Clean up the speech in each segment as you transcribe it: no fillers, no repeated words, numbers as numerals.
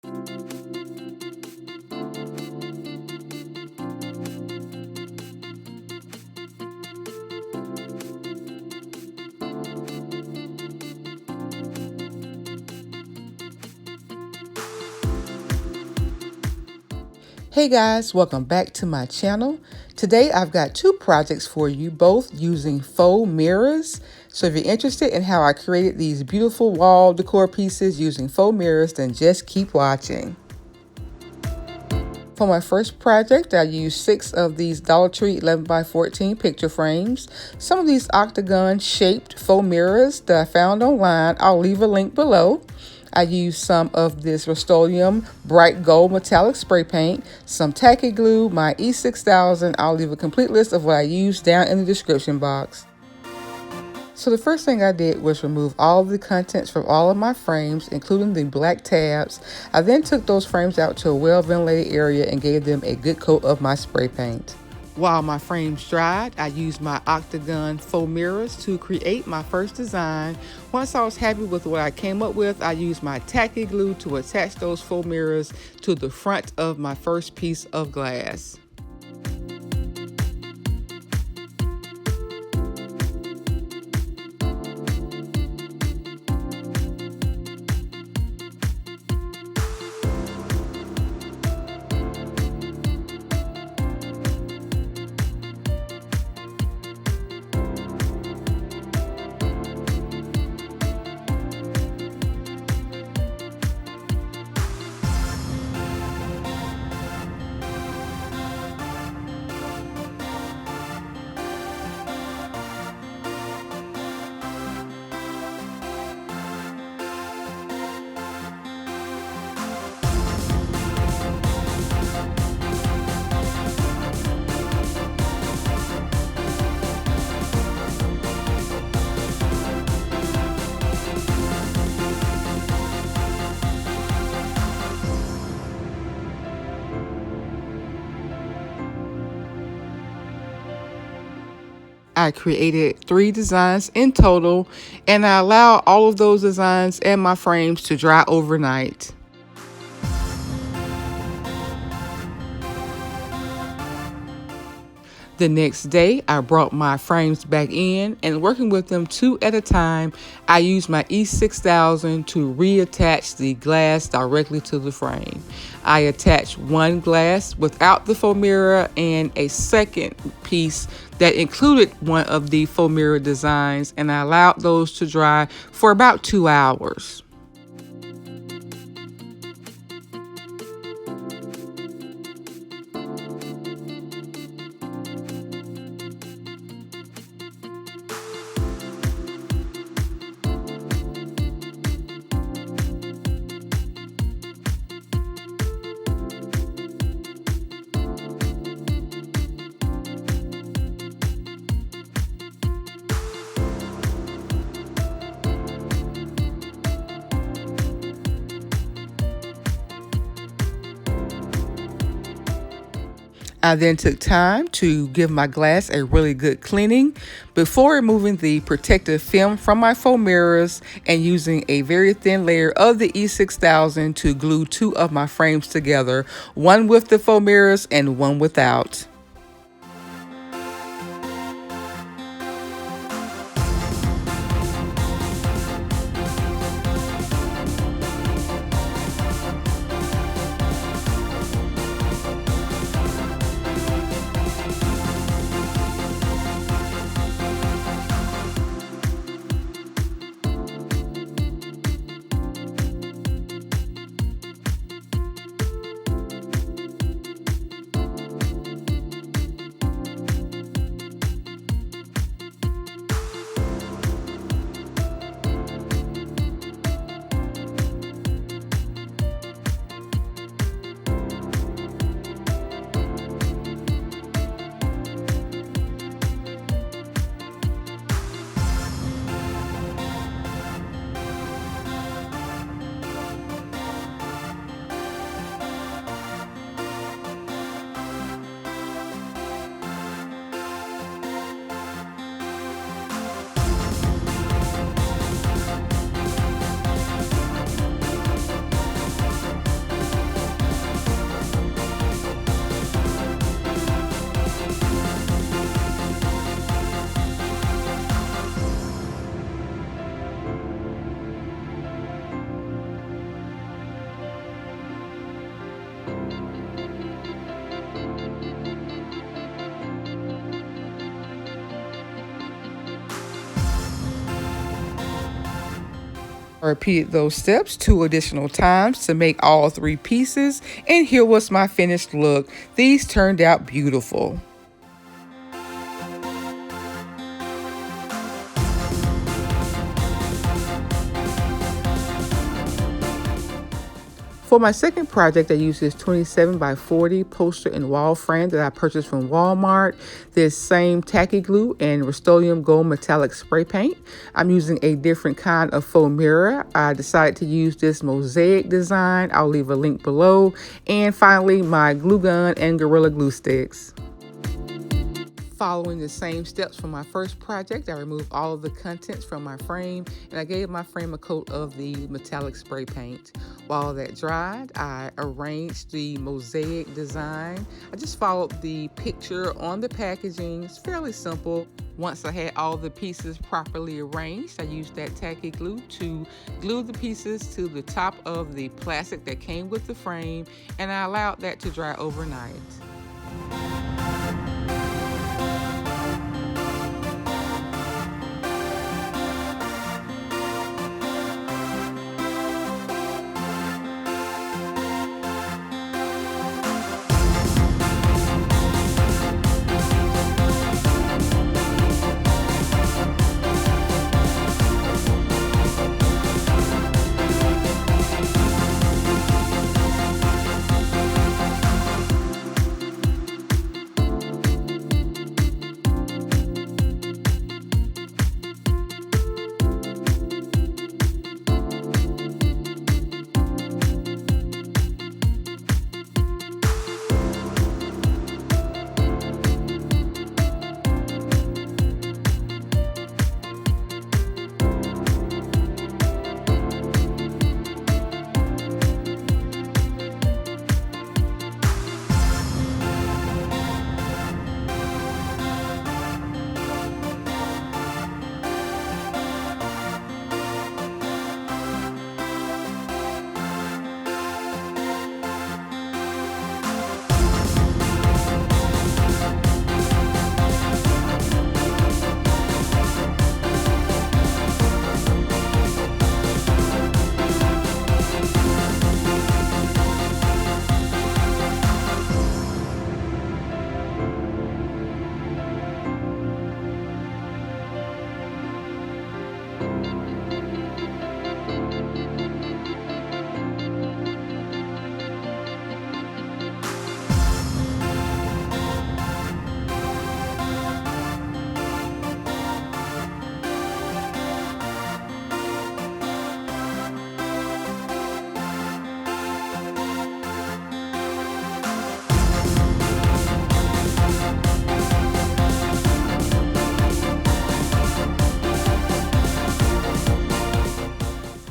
Hey guys, welcome back to my channel. Today I've got two projects for you, both using faux mirrors. So if you're interested in how I created these beautiful wall decor pieces using faux mirrors, then just keep watching. For my first project, I used 6 of these Dollar Tree 11 by 14 picture frames. Some of these octagon shaped faux mirrors that I found online. I'll leave a link below. I used some of this Rust-Oleum bright gold metallic spray paint, some tacky glue, my E6000. I'll leave a complete list of what I used down in the description box. So the first thing I did was remove all of the contents from all of my frames, including the black tabs. I then took those frames out to a well-ventilated area and gave them a good coat of my spray paint. While my frames dried, I used my Octagon faux mirrors to create my first design. Once I was happy with what I came up with, I used my tacky glue to attach those faux mirrors to the front of my first piece of glass. I created 3 designs in total, and I allow all of those designs and my frames to dry overnight. The next day, I brought my frames back in, and working with them 2 at a time, I used my E6000 to reattach the glass directly to the frame. I attached one glass without the faux mirror and a second piece that included one of the faux mirror designs, and I allowed those to dry for about 2 hours. I then took time to give my glass a really good cleaning before removing the protective film from my faux mirrors and using a very thin layer of the E6000 to glue 2 of my frames together, one with the faux mirrors and one without. I repeated those steps 2 additional times to make all 3 pieces, and here was my finished look. These turned out beautiful. For my second project, I used this 27 by 40 poster and wall frame that I purchased from Walmart. This same tacky glue and Rust-Oleum gold metallic spray paint. I'm using a different kind of faux mirror. I decided to use this Mosiac design. I'll leave a link below. And finally, my glue gun and Gorilla Glue sticks. Following the same steps from my first project, I removed all of the contents from my frame and I gave my frame a coat of the metallic spray paint. While that dried, I arranged the mosaic design. I just followed the picture on the packaging. It's fairly simple. Once I had all the pieces properly arranged, I used that tacky glue to glue the pieces to the top of the plastic that came with the frame, and I allowed that to dry overnight.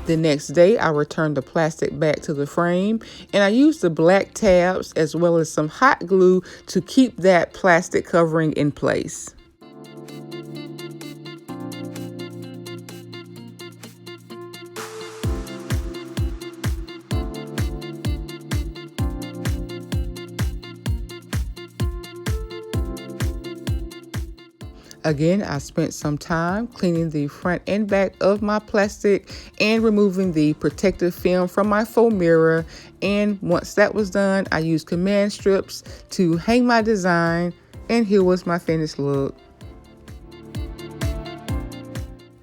The next day, I returned the plastic back to the frame, and I used the black tabs as well as some hot glue to keep that plastic covering in place. Again, I spent some time cleaning the front and back of my plastic and removing the protective film from my faux mirror. And once that was done, I used command strips to hang my design. And here was my finished look.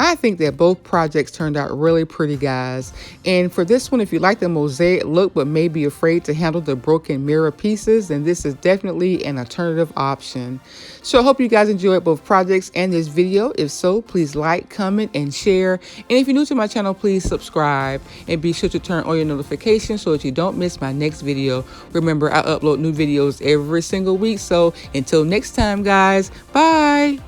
I think that both projects turned out really pretty, guys. And for this one, if you like the mosaic look but may be afraid to handle the broken mirror pieces, then this is definitely an alternative option. So I hope you guys enjoyed both projects and this video. If so, please like, comment, and share. And if you're new to my channel, please subscribe and be sure to turn on your notifications so that you don't miss my next video. Remember, I upload new videos every single week. So until next time, guys, bye.